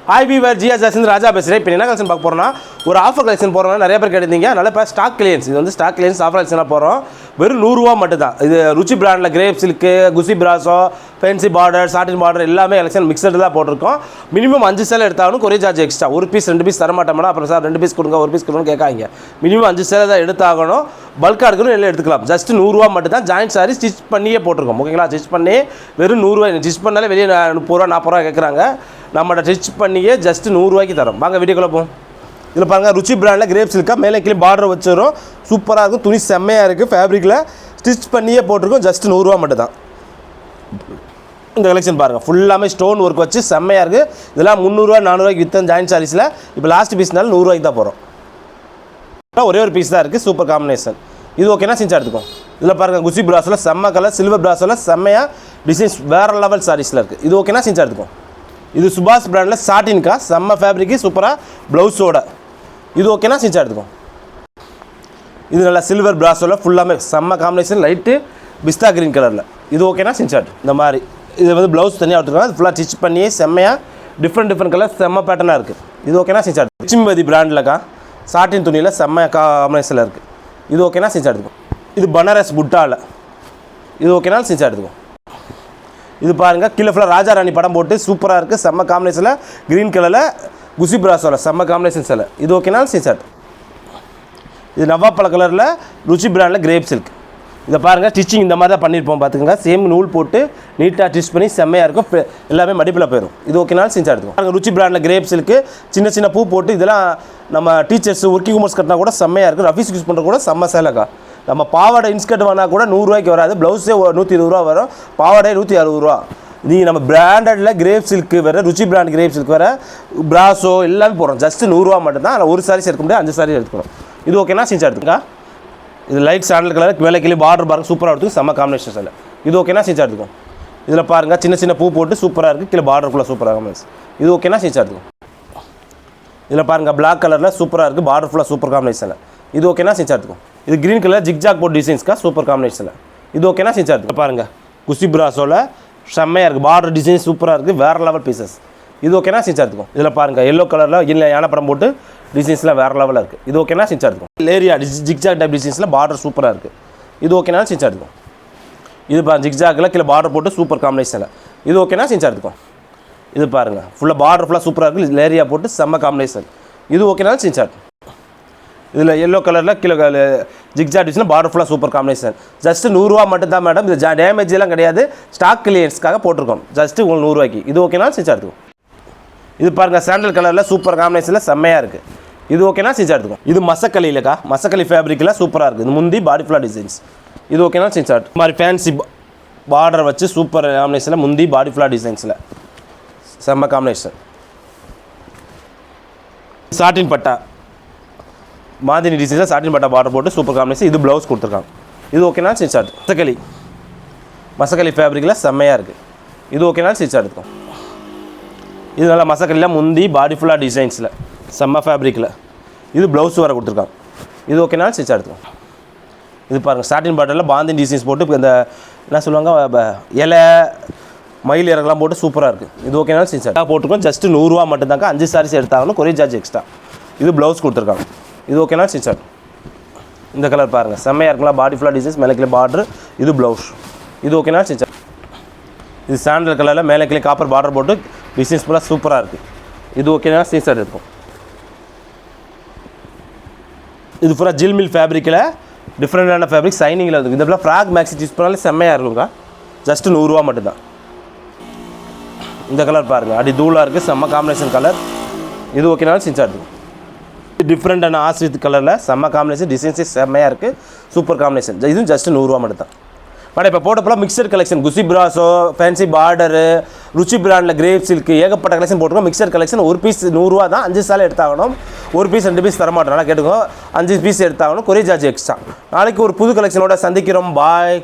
IBWare GS ராஜா பேசுகிறேன். இப்போ என்ன கலெக்ஷன் பார்க்க போகிறோம்னா ஒரு ஆஃபர் கலெக்ஷன் போகிறோம். நிறைய பேர் கேட்டிருந்தீங்க. அதனால் இப்போ ஸ்டாக் கிளியன்ஸ், இது வந்து ஸ்டாக் கிளியன்ஸ் ஆஃபர் கலெக்ஷனாக போகிறோம். வெறும் 100 ரூபா மட்டும் தான். இது ருச்சி பிராண்டில் கிரேப் சில்க்கு, குசி பிராசோ, ஃபேன்சி பார்டர், சாட்டின் பார்டர் எல்லாமே கலெக்ஷன் மிக்சடு தான் போட்டிருக்கோம். மினிமம் 5 சேலை எடுத்தாலும் கொரியர் சார்ஜ் எக்ஸ்ட்ரா. ஒரு பீஸ் 2 பீஸ் தரமாட்டோம்னா அப்புறம் சார் 2 பீஸ் கொடுங்க, ஒரு பீஸ் கொடுங்க கேட்காங்க. மினிமம் 5 சேலை தான் எடுத்தாகணும். பல்காக எடுக்கணும், எல்லாம் எடுத்துக்கலாம். ஜஸ்ட் 100 ரூபா மட்டும் தான். ஜாயின்ட் சாரி ஸ்டிச் பண்ணியே போட்டிருக்கோம். ஓகேங்களா? ஸ்டிச் பண்ணி வெறும் 100 ரூபாய். ஸ்டிச் பண்ணாலே வெளியே 30 ரூபா 40 ரூபா கேட்குறாங்க. நம்மளோட ஸ்டிச் பண்ணியே ஜஸ்ட் 100 ரூபாய்க்கு தரோம். வாங்க வீடியோக்குள்ள போவோம். இதில் பாருங்கள், ருச்சி பிராண்டில் கிரேப் சில்கா மேலே கீழே பார்டர் வச்சிடும். சூப்பராக இருக்கும். துணி செம்மையாக இருக்குது. ஃபேப்ரிக்கில் ஸ்டிச் பண்ணியே போட்டிருக்கோம். ஜஸ்ட் 100 ரூபா மட்டும் தான். இந்த கலெக்ஷன் பாருங்கள், ஃபுல்லாமே ஸ்டோன் ஒர்க் வச்சு செம்மையாக இருக்குது. இதெல்லாம் 300 ரூபா 400 ரூபாய்க்கு வித்தம் ஜாயின்ட் சாரீஸில். இப்போ லாஸ்ட் பீஸ்னால 100 ரூபாய்க்கு தான் போகிறோம். ஒரே ஒரு பீஸ் தான் இருக்குது. Super combination. இது ஓகேனா செஞ்சு எடுத்துக்கோம். இதில் பாருங்கள், குசி பிராஸில் செம்ம கலர், சில்வர் பிராஸில் செம்மையாக டிசைன்ஸ் வேறு லெவல் சாரீஸில் இருக்குது. இது ஓகேனா செஞ்சு எடுத்துக்கோம். இது சுபாஷ் பிராண்டில் சாட்டின்கா செம்ம ஃபேப்ரிக்கு, சூப்பராக ப்ளவுஸோட. இது ஓகேனா செஞ்சு எடுத்துக்கோம். இது நல்லா சில்வர் பிராஸோட ஃபுல்லாமே செம்ம காம்பினேஷன், லைட்டு பிஸ்தா க்ரீன் கலரில். இது ஓகேனா செஞ்சு இந்த மாதிரி. இது வந்து ப்ளவுஸ் தனியாக எடுத்துருக்காங்க. அது ஃபுல்லாக ஸ்டிச் பண்ணி செம்மையாக டிஃப்ரெண்ட் கலர் செம்ம பேட்டர்னாக இருக்குது. இது ஓகேனா செஞ்சு எடுத்து லட்சுமிபதி பிராண்டில்க்கா சாட்டின் துணியில் செம்ம காம்பினேஷனில் இருக்குது. இது ஓகேனா செஞ்சு எடுத்துக்கோம். இது பனாரஸ் புட்டாவில். இது ஓகேனா செஞ்சு எடுத்துக்கோம். இது பாருங்கள், கீழே ஃபுல்லாக ராஜா ராணி படம் போட்டு சூப்பராக இருக்குது. செம்ம காம்பினேஷனில் க்ரீன் கலரில் குசி பிராஸோட செம்ம காம்பினேஷன் சிலை. இது ஓகேனா செஞ்சு. இது நவாப்பழ கலரில் ருச்சி பிராண்டில் கிரேப் சில்க். இதை பாருங்கள், ஸ்டிச்சிங் இந்த மாதிரி தான் பண்ணியிருப்போம். பார்த்துக்கோங்க, சேம் நூல் போட்டு நீட்டாக ஸ்டிச் பண்ணி செம்மையாக இருக்கும். எல்லாமே மடிப்பில் போயிடும். இது ஓகேனாலும் செஞ்சு எடுத்துக்கும். பாருங்கள், ருச்சி பிராண்டில் கிரேப் சில்க்கு சின்ன சின்ன பூ போட்டு. இதெல்லாம் நம்ம டீச்சர்ஸ் ஒர்க்கிங் உமர்ஸ் கட்டினா கூட செம்மையாக இருக்கும். ரஃபீஸ் யூஸ் பண்ணுற கூட செம்ம சேலைக்கா. நம்ம பாவாடை இன்ஸ்கர்ட் வேணால் கூட 100 ரூபாய்க்கு வராது. ப்ளவுஸே 120 ரூபா வரும். பாவாடை 160 ரூபா. நீங்கள் நம்ம பிராண்டடில் கிரேப் சில்க்கு வேறு, ருச்சி பிராண்ட் கிரேப் சில்க் வேறு, பிராஸோ எல்லாமே போடுறோம். ஜஸ்ட் 100 ரூபா மட்டும் தான். அதில் ஒரு சாரீஸ் எடுக்க முடியாது, 5 சாரீஸ் எடுத்துக்கணும். இது ஓகேனா செஞ்சு எடுத்துக்கா. இது லைட் சாண்டல் கலர் மேலே கீழே பார்டர் பாருங்கள், சூப்பராக எடுத்துக்கும். செம்ம காம்பினேஷன் சார். இது ஓகேனா செஞ்சு எடுத்துக்கும். இதில் பாருங்கள், சின்ன சின்ன பூ போட்டு சூப்பராக இருக்குது. கீழே பார்டருக்குள்ளே சூப்பராக காம்பினேஷன். இது ஓகேனா செஞ்சு எடுத்துக்கும். இதில் பாருங்கள், பிளாக் கலரில் சூப்பராக இருக்குது. பார்டர் ஃபுல்லாக சூப்பர் காம்பினேஷனில். இது ஓகேனா செஞ்சு எடுத்துக்கும். இது க்ரீன் கலர் ஜிக்ஜாக் போர்ட் டிசைன்ஸ்க்கா சூப்பர் காம்பினேஷனில். இது ஓகேனா செஞ்சு எடுத்துக்கும். பாருங்கள், குசி பிராஸோட செம்மையாக இருக்குது. பார்டர் டிசைன் சூப்பராக இருக்குது. வேறு லெவல் பீசஸ். இது ஓகேனா செஞ்சு எடுத்துக்கும். இதில் பாருங்கள், எல்லோ கலரில் இல்லை யானை படம் போட்டு டிசைன்ஸ்லாம் வேறு லெவலில் இருக்குது. இது ஓகேனா செஞ்சு எடுத்துக்கும். லேரியா ஜிக்ஜாக் டைப் டிசைன்ஸில் பார்டர் சூப்பராக இருக்குது. இது ஓகேனா செஞ்சு எடுத்துக்கும். இது பாருங்கள், ஜிக்ஜாக்கில் கீழே பார்டர் போட்டு சூப்பர் காம்பினேஷனில். இது ஓகேனா செஞ்சு எடுத்துக்கும். இது பாருங்கள், ஃபுல்லாக பார்டர் ஃபுல்லாக சூப்பராக இருக்குது. லேரியா போட்டு செம்ம காம்பினேஷன். இது ஓகேனாலும் செஞ்சு எடுத்துக்கும். இதில் எல்லோ கலரில் கீழே ஜிக்ஜாக் டிசைன் பார்டர் ஃபுல்லாக சூப்பர் காம்பினேஷன். ஜஸ்ட்டு 100 ரூபா மட்டும் தான் மேடம். இது டேமேஜ் எல்லாம் கிடையாது. ஸ்டாக் கிளியன்ஸ்க்காக போட்டிருக்கோம். ஜஸ்ட்டு உங்களுக்கு 100 ரூபாய்க்கு. இது ஓகேனாலும் செஞ்சு எடுத்துக்கும். இது பாருங்கள், சாண்டல் கலரில் சூப்பர் காம்பினேஷனில் செம்மையாக இருக்குது. இது ஓகேனா செஞ்சு எடுத்துக்கும். இது மசக்களிலக்கா, மசக்களி ஃபேப்ரிக்கில் சூப்பராக இருக்குது. இது முந்தி பாடி ஃபுல்லாக டிசைன்ஸ். இது ஓகேனா செஞ்சு எடுத்து மாதிரி ஃபேன்சி பார்டர் வச்சு சூப்பர் காம்பினேஷனில் முந்தி பாடி ஃபுல்லாக டிசைன்ஸில் செம்ம காம்பினேஷன். சாட்டின் பட்டா மாதிரி டிசைன்ஸில் சாட்டின் பட்டா பார்டர் போட்டு சூப்பர் காம்பினேஷன். இது ப்ளவுஸ் கொடுத்துருக்காங்க. இது ஓகேனா செஞ்சு எடுத்து மசக்களி ஃபேப்ரிக்கில் செம்மையாக இருக்குது. இது ஓகேனா செஞ்சு எடுத்துக்கும். இது நல்லா மசக்களியில் முந்தி பாடி ஃபுல்லாக டிசைன்ஸில் செம்ம ஃபேப்ரிக்கில். இது ப்ளவுஸ் வர கொடுத்துருக்காங்க. இது ஓகேனாலும் ஸ்டிச் எடுத்துக்கும். இது பாருங்கள், ஸ்டார்டிங் பாட்டிலில் பாந்தின் டிசைன்ஸ் போட்டு இந்த என்ன சொல்லுவாங்க, இலை மயில் இறங்கெல்லாம் போட்டு சூப்பராக இருக்குது. இது ஓகேனாலும் ஸ்டிச் போட்டுருக்கோம். ஜஸ்ட்டு 100 ரூபா மட்டும்தாங்க. 5 சாரீஸ் எடுத்தாங்கன்னு கொரியர் சார்ஜ் எக்ஸ்ட்ரா. இது ப்ளவுஸ் கொடுத்துருக்காங்க. இது ஓகேனாலும் ஸ்டிச் ஆகும். இந்த கலர் பாருங்கள், செம்மையாக இருக்கலாம். பாடி ஃபுல்லாக டிசைன்ஸ், மேலே கீழே பார்டர். இது ப்ளவுஸ். இது ஓகேனாலும் ஸ்டிச் ஆகும். இது சாண்டல் கலரில் மேலே கீழே காப்பர் பார்டர் போட்டு டிசைன்ஸ் ஃபுல்லாக சூப்பராக இருக்குது. இது ஓகேனா ஸ்டிச் இருக்கும். இது ஃபுல்லாக ஜில்மில் ஃபேப்ரிக்கில் டிஃப்ரெண்டான ஃபேப்ரிக் சைனிங்கில் இருக்குது. இந்த ஃபுல்லாக ஃப்ராக் மேக்ஸி யூஸ் பண்ணாலே செம்மையாக இருக்குங்க. ஜஸ்ட்டு 100 ரூபா மட்டும்தான். இந்த கலர் பாருங்கள், அடி தூளாக இருக்குது. செம்ம காம்பினேஷன் கலர். இது ஓகேனாலும் செஞ்சு எடுத்துக்கும். டிஃப்ரெண்டான ஆஸ்வித் கலரில் செம்ம காம்பினேஷன். டிசைன்ஸே செம்மையாக இருக்குது. Super combination. இதுவும் ஜஸ்ட்டு 100 ரூபா மட்டும்தான். பட் இப்போ போட்டப்பெல்லாம் மிக்சர் கலெக்ஷன், குசி பிராஸோ, ஃபேன்சி பார்டரு, ருச்சி பிராண்டில் கிரேப் சில்க்கு ஏகப்பட்ட கலெக்ஷன் போட்டுருக்கோம். மிக்சர் கலெக்ஷன் ஒரு பீஸ் 100 ரூபா தான். 5 சாலை எடுத்தாகணும். ஒரு பீஸ் 2 பீஸ் தரமாட்டோம். நல்லா கேட்டுக்கோ. 5 பீஸ் எடுத்தாகணும். Courier charge extra. நாளைக்கு ஒரு புது கலெக்ஷனோட சந்திக்கிறோம். பாய்.